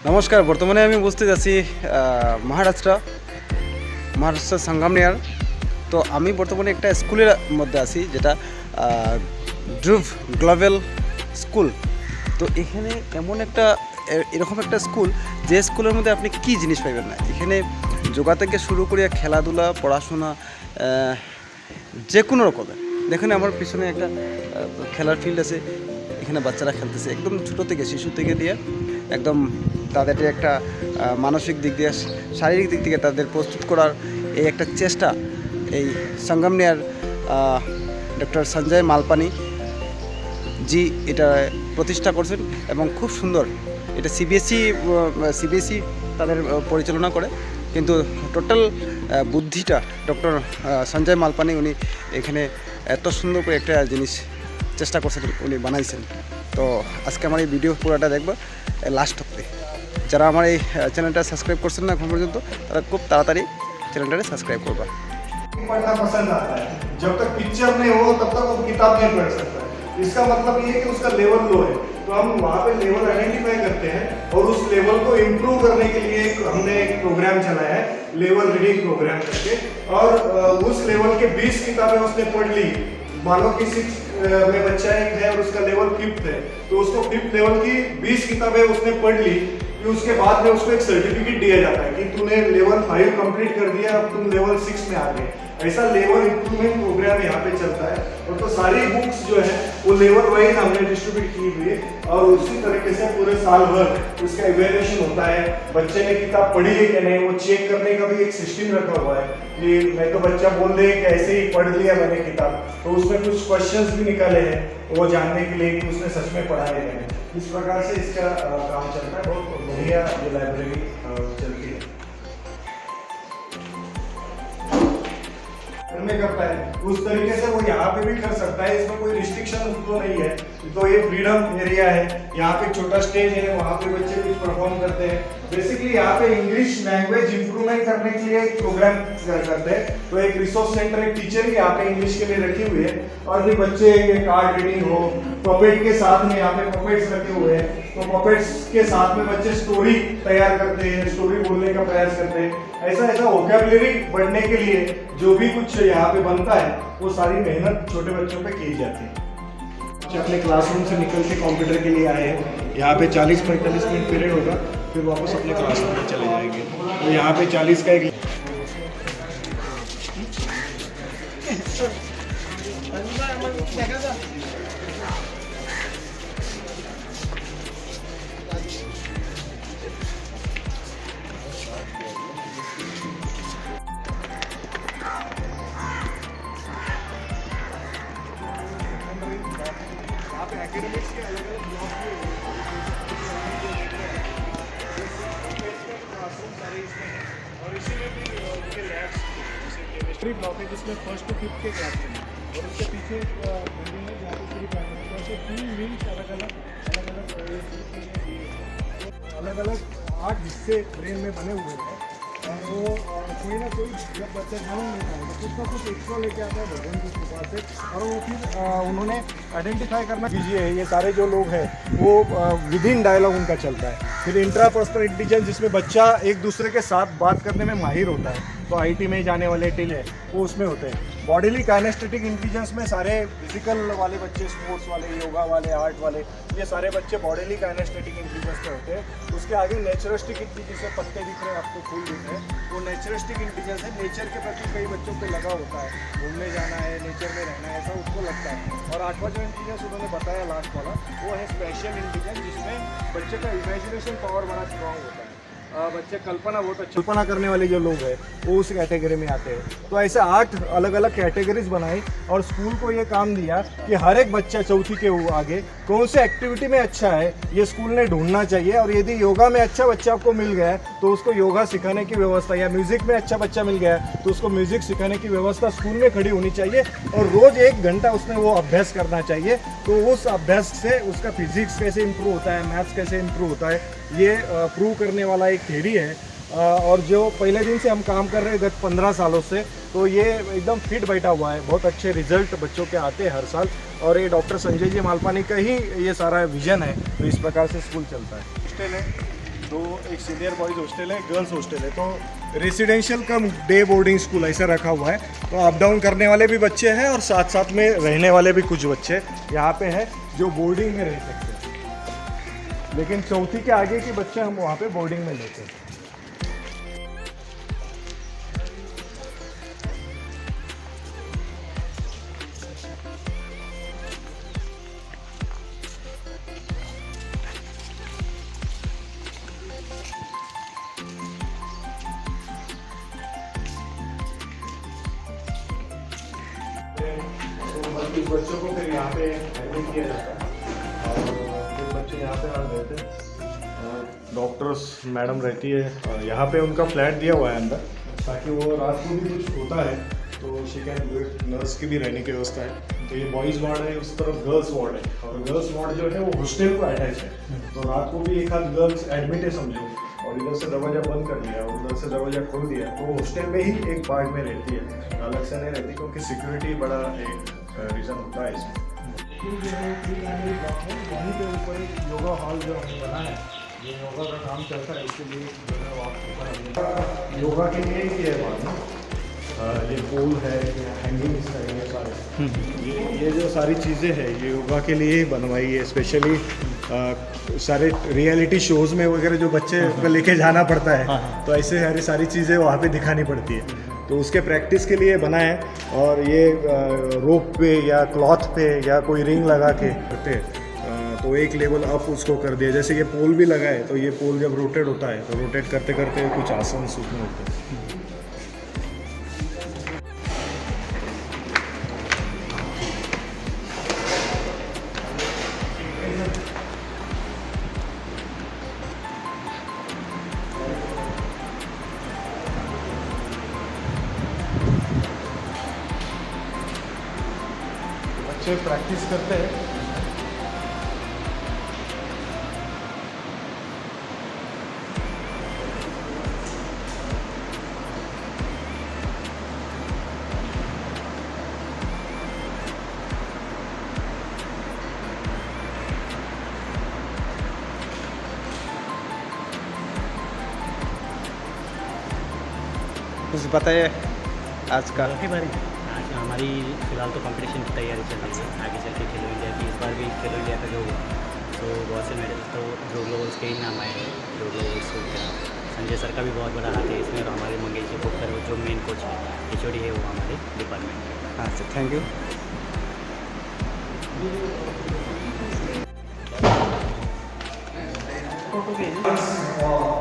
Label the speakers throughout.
Speaker 1: নমস্কার। বর্তমানে আমি উপস্থিত আছি মহারাষ্ট্র সংগমনের। তো আমি বর্তমানে একটা স্কুলের মধ্যে আছি, যেটা ধ্রুব গ্লোবাল স্কুল। তো এখানে এরকম একটা স্কুল, যে স্কুলের মধ্যে আপনি কি জিনিস পাইবেন না। এখানে যোগা থেকে শুরু করে খেলাধুলা, পড়াশোনা, যে কোনো রকমের। দেখেন আমার পিছনে একটা খেলার ফিল্ড আছে, এখানে বাচ্চারা খেলতেছে একদম ছোটো থেকে, শিশু থেকে দিয়ে একদম তাদের একটা মানসিক দিক দিয়ে, শারীরিক দিক থেকে তাদের প্রস্তুত করার এই একটা চেষ্টা এই সংগমনের ডক্টর সঞ্জয় মালপানি জি এটা প্রতিষ্ঠা করছেন এবং খুব সুন্দর। এটা সিবিএসই তাদের পরিচালনা করে, কিন্তু টোটাল বুদ্ধিটা ডক্টর সঞ্জয় মালপানি উনি এখানে এত সুন্দর করে একটা জিনিস চেষ্টা করছেন, উনি বানাইছেন। তো আজকে আমার এই ভিডিও পুরোটা দেখবো লাস্ট অব্দি। যারা আমার এই চ্যানেলটা সাবস্ক্রাইব করছেন না এখন পর্যন্ত, তারা খুব তাড়াতাড়ি চ্যানেলটা সাবস্ক্राइब করবা।
Speaker 2: पढ़ना पसंद आता है, जब तक पिक्चर नहीं हो तब तक वो किताब नहीं पढ़ सकता है। इसका मतलब ये है कि उसका लेवल लो है, तो हम वहाँ पे लेवल आइडेंटिफाई करते हैं और उस लेवल को इम्प्रूव करने के लिए हमने एक प्रोग्राम चलाया है, लेवल रीडिंग प्रोग्राम करके। और उस लेवल के 20 किताबें उसने पढ़ ली। मानो कि 6 में बच्चा एक है और उसका लेवल 5th है, तो उसको 5th लेवल की 20 किताबें उसने पढ़ ली। कि उसके बाद में उसको एक सर्टिफिकेट दिया जाता है कि तूने लेवल 5 कंप्लीट कर दिया, अब तुम लेवल 6 में आ गए। ऐसा लेवल इंप्रूवमेंट प्रोग्राम यहाँ पे चलता है। और तो सारी बुक्स जो है वो लेवल वाइज हमने डिस्ट्रीब्यूट की हुई है, और उसी तरीके से पूरे साल भर उसका इवैल्यूएशन होता है। बच्चे ने किताब पढ़ी है कि नहीं, वो चेक करने का भी एक सिस्टम रखा हुआ है कि मैं तो बच्चा बोल दे कि ऐसे ही पढ़ लिया मैंने किताब, तो उसमें कुछ क्वेश्चंस भी निकाले हैं वो जानने के लिए कि उसने सच में पढ़ा है कि नहीं। इस प्रकार से इसका काम चलता है। बहुत बढ़िया ये लाइब्रेरी चलती है, में करता है उस तरीके से वो यहाँ पे भी कर सकता है। इसमें कोई रिस्ट्रिक्शन उसको नहीं है, तो ये फ्रीडम एरिया है। यहाँ पे छोटा स्टेज है, वहाँ पे बच्चे कुछ परफॉर्म करते हैं। बेसिकली यहाँ पे इंग्लिश लैंग्वेज इंप्रूवमेंट करने के लिए एक प्रोग्राम करते हैं। तो एक रिसोर्स सेंटर, एक टीचर भी यहाँ पे इंग्लिश के लिए रखी हुई है, और भी बच्चे ये कार्ड रीडिंग हो, पपेट के साथ में यहाँ पे पपेट्स रखे हुए हैं, तो पपेट्स के साथ में बच्चे स्टोरी तैयार करते हैं, स्टोरी बोलने का प्रयास करते हैं। ऐसा वोकैबुलरी बढ़ने के लिए जो भी कुछ यहाँ पे बनता है वो सारी मेहनत छोटे बच्चों पे की जाती है। अपने क्लासरूम से निकल के कंप्यूटर के लिए आए हैं, यहाँ पे 40-45 मिनट पीरियड होगा, फिर वापस अपने क्लासरूम में चले जाएंगे। तो यहाँ पे 40 का एक एकेडमिक्स के अलग अलग ब्लॉक सारे इसमें हैं, और इसी में भी उनके लैब्स जैसे केमिस्ट्री ब्लॉक है जिसमें 1st to 5th के क्लास हैं, और उसके पीछे एक बिल्डिंग है जहाँ पे पूरी प्राइमरी क्लास है। 3 विंग्स अलग अलग 8 हिस्से ब्रेन में बने हुए हैं। वो कोई ना कोई जब बच्चा जन्म लेता है तो कुछ ना कुछ एक्स्ट्रा लेके आता है भगवान की कृपा से, और वो फिर उन्होंने आइडेंटिफाई करना कीजिए। ये सारे जो लोग हैं वो विद इन डायलॉग उनका चलता है। फिर इंट्रापर्सनल इंटेलिजेंस, जिसमें बच्चा एक दूसरे के साथ बात करने में माहिर होता है, तो आईटी में जाने वाले टिल है वो उसमें होते हैं। बॉडीली काइनेस्थेटिक इंटेलिजेंस में सारे फिजिकल वाले बच्चे, स्पोर्ट्स वाले, योगा वाले, आर्ट वाले, ये सारे बच्चे बॉडीली काइनेस्थेटिक इंटेलिजेंस में होते हैं। उसके आगे नेचरिस्टिक इंटेलिजेंस, जैसे पत्ते दिख रहे हैं आपको, फूल दिख रहे हैं, वो नेचरिस्टिक इंटेलिजेंस है। नेचर के प्रति कई बच्चों को लगा होता है, घूमने जाना है, नेचर में रहना है, ऐसा उसको लगता है। और 8वां जो इंटेलिजेंस उन्होंने बताया लास्ट वाला, वो है स्पेशल इंटेलिजेंस, जिसमें बच्चे का इमेजिनेशन पावर बड़ा स्ट्रॉन्ग होता है। बच्चे कल्पना बहुत अच्छी कल्पना करने वाले जो लोग हैं वो उस कैटेगरी में आते हैं। तो ऐसे 8 अलग अलग कैटेगरीज बनाई, और स्कूल को ये काम दिया कि हर एक बच्चा चौथी के आगे कौन से एक्टिविटी में अच्छा है ये स्कूल ने ढूंढना चाहिए। और यदि योगा में अच्छा बच्चा आपको मिल गया है तो उसको योगा सिखाने की व्यवस्था, या म्यूज़िक में अच्छा बच्चा मिल गया है तो उसको म्यूज़िक सिखाने की व्यवस्था स्कूल में खड़ी होनी चाहिए, और रोज़ 1 घंटा उसने वो अभ्यास करना चाहिए। तो उस अभ्यास से उसका फिजिक्स कैसे इंप्रूव होता है, मैथ्स कैसे इंप्रूव होता है, ये प्रूव करने वाला एक थ्योरी है। और जो पहले दिन से हम काम कर रहे हैं गत 15 सालों से, तो ये एकदम फिट बैठा हुआ है। बहुत अच्छे रिजल्ट बच्चों के आते हैं हर साल, और ये डॉक्टर संजय जी मालपानी का ही ये सारा विजन है। तो इस प्रकार से स्कूल चलता है। तो एक सीनियर बॉयज़ हॉस्टल है, गर्ल्स हॉस्टल है। तो रेसिडेंशियल कम डे बोर्डिंग स्कूल ऐसा रखा हुआ है। तो अप डाउन करने वाले भी बच्चे हैं और साथ साथ में रहने वाले भी कुछ बच्चे यहाँ पे हैं जो बोर्डिंग में रह सकते हैं, लेकिन चौथी के आगे के बच्चे हम वहाँ पे बोर्डिंग में लेते हैं। तो इस बच्चों को फिर यहाँ पे एडमिट किया जाता है और फिर बच्चे यहाँ पे आ रहते हैं। डॉक्टर्स मैडम रहती है यहाँ पे, उनका फ्लैट दिया हुआ है अंदर, ताकि वो रात को भी कुछ होता है तो she can do it. Nurse की भी रहने की व्यवस्था है। तो ये बॉयज़ वार्ड है, उस तरफ गर्ल्स वार्ड है, और गर्ल्स वार्ड जो है वो हॉस्टल को अटैच है। तो रात को भी एक आध गर्ल्स एडमिट है समझो, और इधर से दरवाज़ा बंद कर दिया और उधर से दरवाज़ा खोल दिया, तो हॉस्टल में ही एक पार्ट में रहती है, अलग से नहीं रहती, क्योंकि सिक्योरिटी बड़ा एक रीज़न होता है इसमें। जो है वहीं पे ऊपर एक योगा हॉल जो हमने बनाया है, ये योगा का काम चलता है, इसके लिए जो है वो योगा के लिए ही है वहाँ में। ये पूल है, हैंगिंग है, ये सारे ये जो सारी चीज़ें हैं ये योगा के लिए ही बनवाई है स्पेशली। सारे रियलिटी शोज़ में वगैरह जो बच्चे को लेके जाना पड़ता है, तो ऐसे सारी चीज़ें वहाँ पे दिखानी पड़ती है, तो उसके प्रैक्टिस के लिए बना है। और ये रोप पे या क्लॉथ पे या कोई रिंग लगा के करते हैं, तो एक लेवल अप उसको कर दिया। जैसे ये पोल भी लगा है, तो ये पोल जब रोटेट होता है तो रोटेट करते करते कुछ आसन उसमें होते हैं। बच्चे प्रैक्टिस करते हैं।
Speaker 1: कुछ बताइए आज का
Speaker 3: के बारे में। आज हमारी फ़िलहाल तो कंपटीशन की तैयारी चल रही है, आगे चल के खेलो इंडिया की। इस बार भी खेलो इंडिया का जो हुआ तो बहुत से मेडल्स तो जो ग्लोबल्स के ही नाम आए हैं। जो ग्लोबल्स संजय सर का भी बहुत बड़ा हाथ है इसमें, और हमारे मंगेश जी खोकर जो मेन कोच है, HOD है, वो हमारे डिपार्टमेंट में।
Speaker 1: अच्छा, थैंक यू।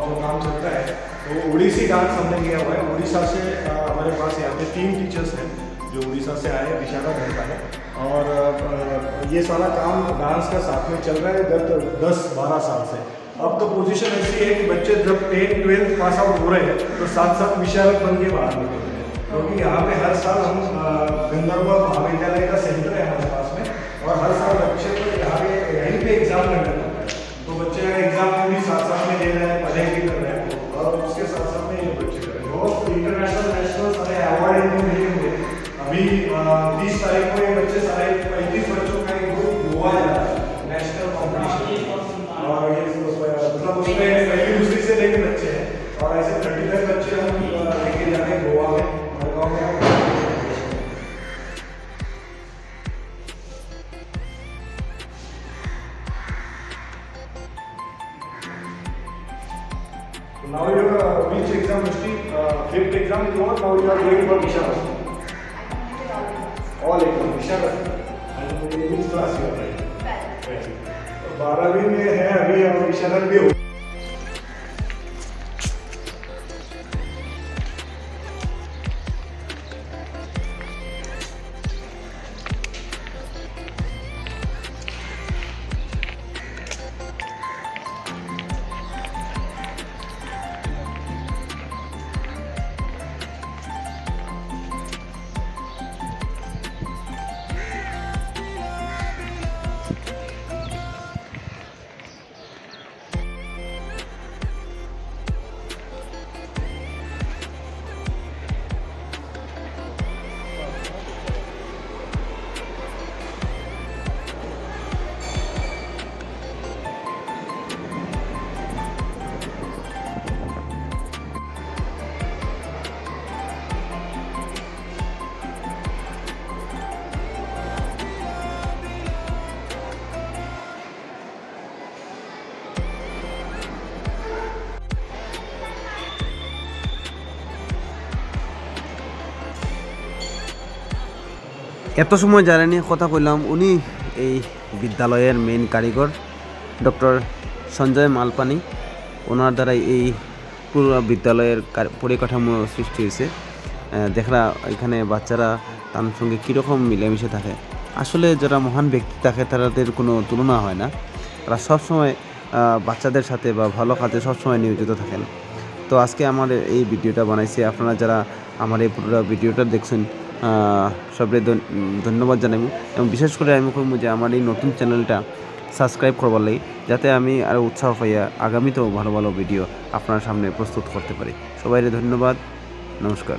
Speaker 2: जो काम चलता है तो उड़ीसी डांस हमने किया हुआ है। उड़ीसा से हमारे पास यहाँ पे 3 टीचर्स हैं जो उड़ीसा से आए हैं, विशाखागढ़ का है। और ये सारा काम डांस का साथ में चल रहा है गत 10-12 साल से। अब तो पोजीशन ऐसी है कि बच्चे जब 10-12 पास आउट हो रहे हैं तो साथ साथ विशारद बन के बाहर निकल रहे हैं, क्योंकि यहाँ पे हर साल हम गंधर्व महाविद्यालय का सेंटर है हमारे पास में, और हर साल बच्चे को यहाँ पे यहीं पे एग्जाम करना पड़ता है। तो बच्चे एग्जाम भी साथ साथ में दे रहे हैं, पढ़ाई भी कर रहे हैं, और उसके साथ साथ में ये बच्चे कर रहे हैं। और इंटरनेशनल नेशनल सारे अवार्ड इनको मिले हुए। अभी 30 तारीख को ये बच्चे सारे 35 बच्चों का एक ग्रुप गोवा जा रहा है नेशनल कॉम्पिटिशन, और ये मतलब उसमें पहली दूसरी से लेके बच्चे हैं, और ऐसे 35 बच्चे हम लेके जा रहे हैं गोवा में, मडगांव में। Now you which exam history? 5th exam is over. Now you are going for Vishakhapatnam. All exam Vishakhapatnam. And in which class you are right? 12वीं में है अभी, और विशाखा भी हो।
Speaker 1: এত সময় যারা নিয়ে কথা কইলাম উনি এই বিদ্যালয়ের মেইন কারিগর ডক্টর সঞ্জয় মালপানি। ওনার দ্বারাই এই পুরো বিদ্যালয়ের পরিকাঠামো সৃষ্টি হয়েছে। দেখরা এখানে বাচ্চারা তার সঙ্গে কীরকম মিলেমিশে থাকে। আসলে যারা মহান ব্যক্তি থাকে তাদের কোনো তুলনা হয় না। তারা সবসময় বাচ্চাদের সাথে বা ভালো কাজে সবসময় নিয়োজিত থাকেন। তো আজকে আমার এই ভিডিওটা বানাইছি। আপনারা যারা আমার এই পুরো ভিডিওটা দেখছেন সবাই ধন্যবাদ জানাই এবং বিশেষ করে আমি কইমু যে আমার এই নতুন চ্যানেলটা সাবস্ক্রাইব করবার লাগি, যাতে আমি আরও উৎসাহ পাইয়া আগামীতেও ভালো ভালো ভিডিও আপনার সামনে প্রস্তুত করতে পারি। সবাইকে ধন্যবাদ, নমস্কার।